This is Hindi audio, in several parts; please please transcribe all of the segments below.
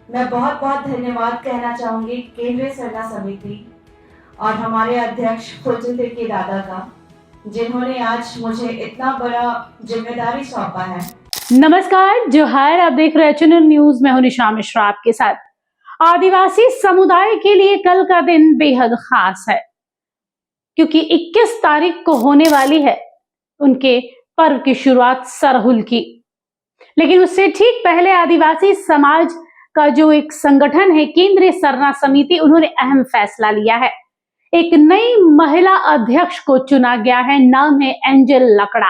मैं बहुत बहुत धन्यवाद कहना चाहूंगी केंद्रीय सरना समिति और हमारे अध्यक्ष फुलचंद तिर्की दादा का, जिन्होंने आज मुझे इतना बड़ा जिम्मेदारी सौंपा है। नमस्कार, जोहार। आप देख रहे हैं न्यूज में हूं निशा मिश्रा आपके साथ। आदिवासी समुदाय के लिए कल का दिन बेहद खास है, क्योंकि 21 तारीख को होने वाली है उनके पर्व की शुरुआत सरहुल की। लेकिन उससे ठीक पहले आदिवासी समाज का जो एक संगठन है केंद्रीय सरना समिति, उन्होंने अहम फैसला लिया है। एक नई महिला अध्यक्ष को चुना गया है। नाम है एंजल लकड़ा।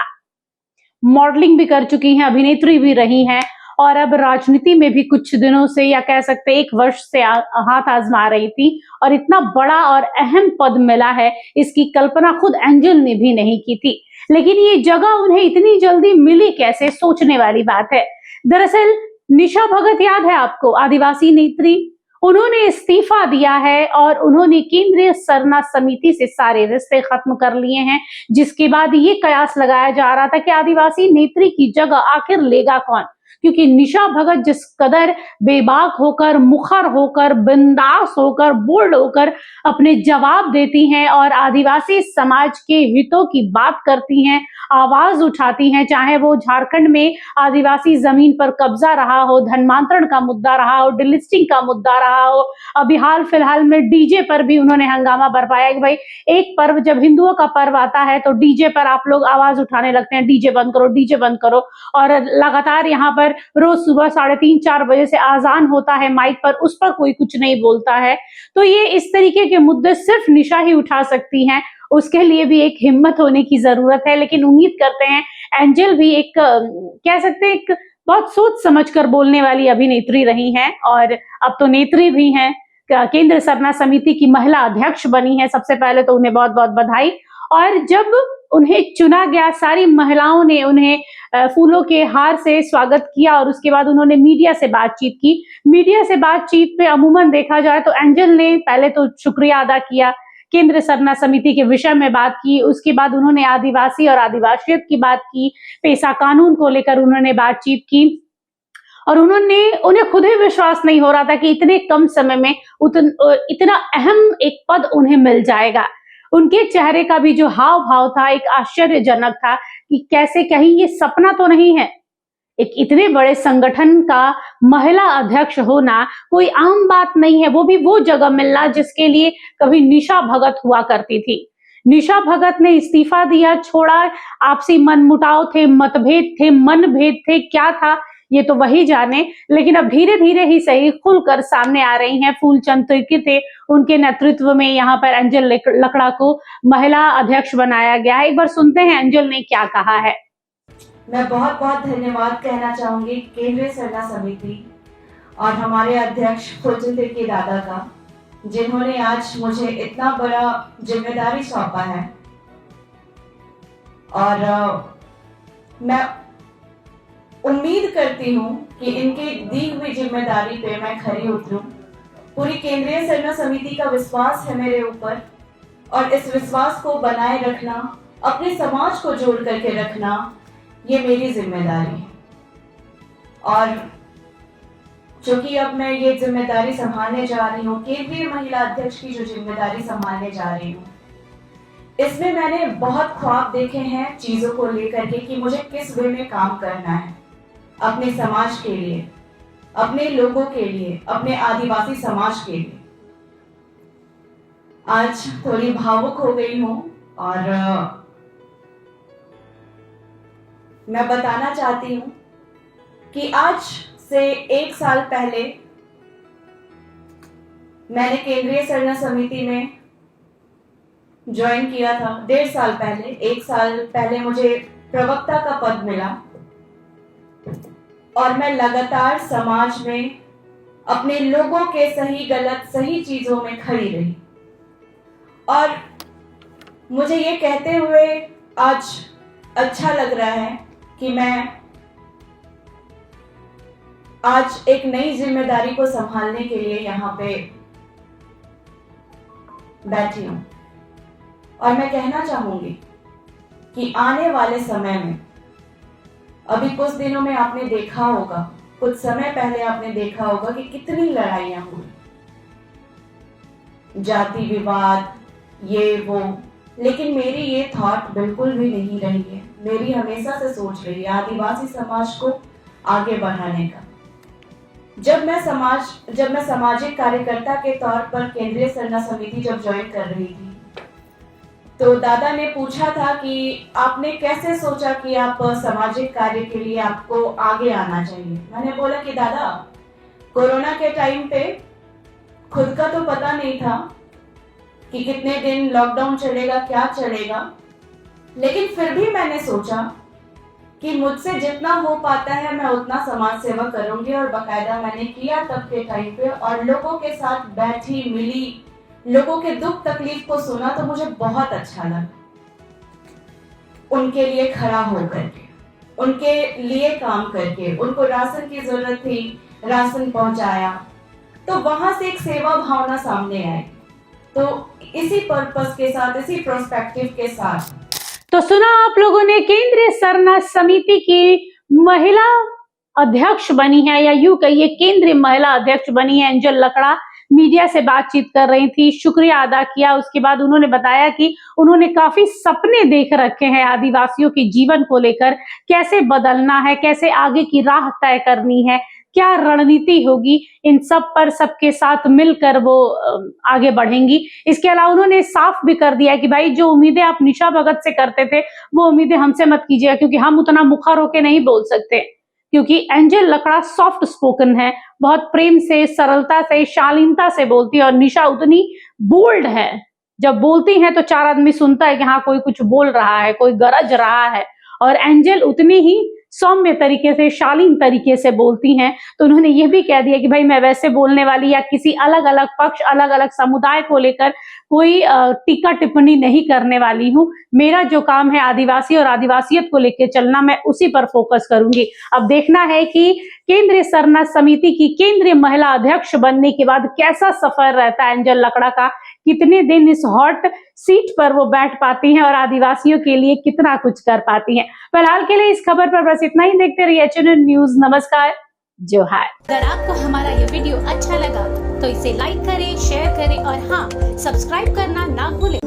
मॉडलिंग भी कर चुकी हैं, अभिनेत्री भी रही हैं और अब राजनीति में भी कुछ दिनों से, या कह सकते 1 वर्ष से हाथ आजमा रही थी और इतना बड़ा और अहम पद मिला है, इसकी कल्पना खुद एंजल ने भी नहीं की थी। लेकिन ये जगह उन्हें इतनी जल्दी मिली कैसे, सोचने वाली बात है। दरअसल निशा भगत याद है आपको, आदिवासी नेत्री, उन्होंने इस्तीफा दिया है और उन्होंने केंद्रीय सरना समिति से सारे रिश्ते खत्म कर लिए हैं, जिसके बाद ये कयास लगाया जा रहा था कि आदिवासी नेत्री की जगह आखिर लेगा कौन, क्योंकि निशा भगत जिस कदर बेबाक होकर, मुखर होकर, बिंदास होकर, बोल्ड होकर अपने जवाब देती हैं और आदिवासी समाज के हितों की बात करती हैं, आवाज उठाती हैं, चाहे वो झारखंड में आदिवासी जमीन पर कब्जा रहा हो, धर्मांतरण का मुद्दा रहा हो, डिलिस्टिंग का मुद्दा रहा हो, अभी हाल फिलहाल में डीजे पर भी उन्होंने हंगामा बरपाया कि भाई एक पर्व, जब हिंदुओं का पर्व आता है तो डीजे पर आप लोग आवाज उठाने लगते हैं, डीजे बंद करो, डीजे बंद करो। और लगातार यहाँ पर रोज सुबह 3:30-4 बजे से आजान होता है माइक पर, उस पर कोई कुछ नहीं बोलता है। तो ये इस तरीके के मुद्दे सिर्फ निशा ही उठा सकती हैं, उसके लिए भी एक हिम्मत होने की जरूरत है। लेकिन उम्मीद करते हैं एंजल भी एक, कह सकते हैं, एक बहुत सोच समझकर बोलने वाली अभिनेत्री रही हैं और अब तो नेत्री भी हैं। केंद्र सरना समिति की महिला अध्यक्ष बनी है। सबसे पहले तो उन्हें बहुत बहुत बधाई। और जब उन्हें चुना गया, सारी महिलाओं ने उन्हें फूलों के हार से स्वागत किया और उसके बाद उन्होंने मीडिया से बातचीत की। मीडिया से बातचीत पे अमूमन देखा जाए तो एंजल ने पहले तो शुक्रिया अदा किया, केंद्र सरना समिति के विषय में बात की, उसके बाद उन्होंने आदिवासी और आदिवासियत की बात की, पेशा कानून को लेकर उन्होंने बातचीत की और उन्हें खुद ही विश्वास नहीं हो रहा था कि इतने कम समय में इतना अहम एक पद उन्हें मिल जाएगा। उनके चेहरे का भी जो हाव भाव था एक आश्चर्यजनक था कि कैसे, कहीं ये सपना तो नहीं है। एक इतने बड़े संगठन का महिला अध्यक्ष होना कोई आम बात नहीं है, वो भी वो जगह मिलना जिसके लिए कभी निशा भगत हुआ करती थी। निशा भगत ने इस्तीफा दिया, छोड़ा, आपसी मनमुटाव थे, मतभेद थे, मनभेद थे, क्या था ये तो वही जाने। लेकिन अब धीरे धीरे ही सही खुलकर सामने आ रही हैं। फूलचंद तिर्की थे, उनके नेतृत्व में यहाँ पर एंजल लकड़ा को महिला अध्यक्ष बनाया गया है। एक बार सुनते हैं एंजल ने क्या कहा है। मैं बहुत बहुत धन्यवाद कहना चाहूंगी केंद्रीय सरना समिति और हमारे अध्यक्ष फुलचंद तिर्की दादा का, जिन्होंने आज मुझे इतना बड़ा जिम्मेदारी सौंपा है। और मैं उम्मीद करती हूँ कि इनके दी हुई जिम्मेदारी पे मैं खरी उतरूं। पूरी केंद्रीय सरना समिति का विश्वास है मेरे ऊपर और इस विश्वास को बनाए रखना, अपने समाज को जोड़ करके रखना, ये मेरी जिम्मेदारी है। और चूंकि अब मैं ये जिम्मेदारी संभालने जा रही हूँ, केंद्रीय महिला अध्यक्ष की जो जिम्मेदारी संभालने जा रही हूँ, इसमें मैंने बहुत ख्वाब देखे हैं चीजों को लेकर के कि मुझे किस वे में काम करना है, अपने समाज के लिए, अपने लोगों के लिए, अपने आदिवासी समाज के लिए। आज थोड़ी भावुक हो गई हूं और मैं बताना चाहती हूं कि आज से 1 साल पहले मैंने केंद्रीय सरना समिति में ज्वाइन किया था। 1.5 साल पहले, 1 साल पहले मुझे प्रवक्ता का पद मिला और मैं लगातार समाज में अपने लोगों के सही गलत, सही चीजों में खड़ी रही। और मुझे ये कहते हुए आज अच्छा लग रहा है कि मैं आज एक नई जिम्मेदारी को संभालने के लिए यहाँ पे बैठी हूं। और मैं कहना चाहूंगी कि आने वाले समय में, अभी कुछ दिनों में आपने देखा होगा कुछ समय पहले आपने देखा होगा कि कितनी लड़ाइयां हुई, जाति विवाद, ये वो, लेकिन मेरी ये थॉट बिल्कुल भी नहीं रही है। मेरी हमेशा से सोच रही है आदिवासी समाज को आगे बढ़ाने का। जब मैं सामाजिक कार्यकर्ता के तौर पर केंद्रीय सरना समिति जब ज्वाइन कर रही थी, तो दादा ने पूछा था कि आपने कैसे सोचा कि आप सामाजिक कार्य के लिए आपको आगे आना चाहिए। मैंने बोला कि दादा, कोरोना के टाइम पे खुद का तो पता नहीं था कि कितने दिन लॉकडाउन चलेगा, क्या चलेगा, लेकिन फिर भी मैंने सोचा कि मुझसे जितना हो पाता है मैं उतना समाज सेवा करूंगी, और बकायदा मैंने किया तब के टाइम पे, और लोगों के साथ बैठी, मिली, लोगों के दुख तकलीफ को सुना तो मुझे बहुत अच्छा लगा। उनके लिए खड़ा होकर के, उनके लिए काम करके, उनको राशन की जरूरत थी, राशन पहुंचाया, तो वहां से एक सेवा भावना सामने आई। तो इसी पर्पस के साथ, इसी प्रोस्पेक्टिव के साथ। तो सुना आप लोगों ने, केंद्रीय सरना समिति की महिला अध्यक्ष बनी है, या यूं कहिए केंद्रीय महिला अध्यक्ष बनी है एंजल लकड़ा। मीडिया से बातचीत कर रही थी, शुक्रिया अदा किया। उसके बाद उन्होंने बताया कि उन्होंने काफी सपने देख रखे हैं आदिवासियों के जीवन को लेकर, कैसे बदलना है, कैसे आगे की राह तय करनी है, क्या रणनीति होगी, इन सब पर सबके साथ मिलकर वो आगे बढ़ेंगी। इसके अलावा उन्होंने साफ भी कर दिया कि भाई जो उम्मीदें आप निशा भगत से करते थे वो उम्मीदें हमसे मत कीजिएगा, क्योंकि हम उतना मुखर होके नहीं बोल सकते, क्योंकि एंजल लकड़ा सॉफ्ट स्पोकन है, बहुत प्रेम से, सरलता से, शालीनता से बोलती है, और निशा उतनी बोल्ड है, जब बोलती हैं तो चार आदमी सुनता है कि हाँ कोई कुछ बोल रहा है, कोई गरज रहा है, और एंजल उतनी ही सौम्य तरीके से, शालीन तरीके से बोलती हैं। तो उन्होंने ये भी कह दिया कि भाई मैं वैसे बोलने वाली या किसी अलग अलग पक्ष, अलग अलग समुदाय को लेकर कोई टीका टिप्पणी नहीं करने वाली हूं। मेरा जो काम है आदिवासी और आदिवासियत को लेकर चलना, मैं उसी पर फोकस करूंगी। अब देखना है कि केंद्रीय सरना समिति की केंद्रीय महिला अध्यक्ष बनने के बाद कैसा सफर रहता है एंजल लकड़ा का, कितने दिन इस हॉट सीट पर वो बैठ पाती हैं और आदिवासियों के लिए कितना कुछ कर पाती हैं। फिलहाल के लिए इस खबर पर बस इतना ही। देखते रहिए एचएनएन न्यूज। नमस्कार, जोहार। अगर आपको हमारा ये वीडियो अच्छा लगा तो इसे लाइक करें, शेयर करें और हाँ, सब्सक्राइब करना ना भूलें।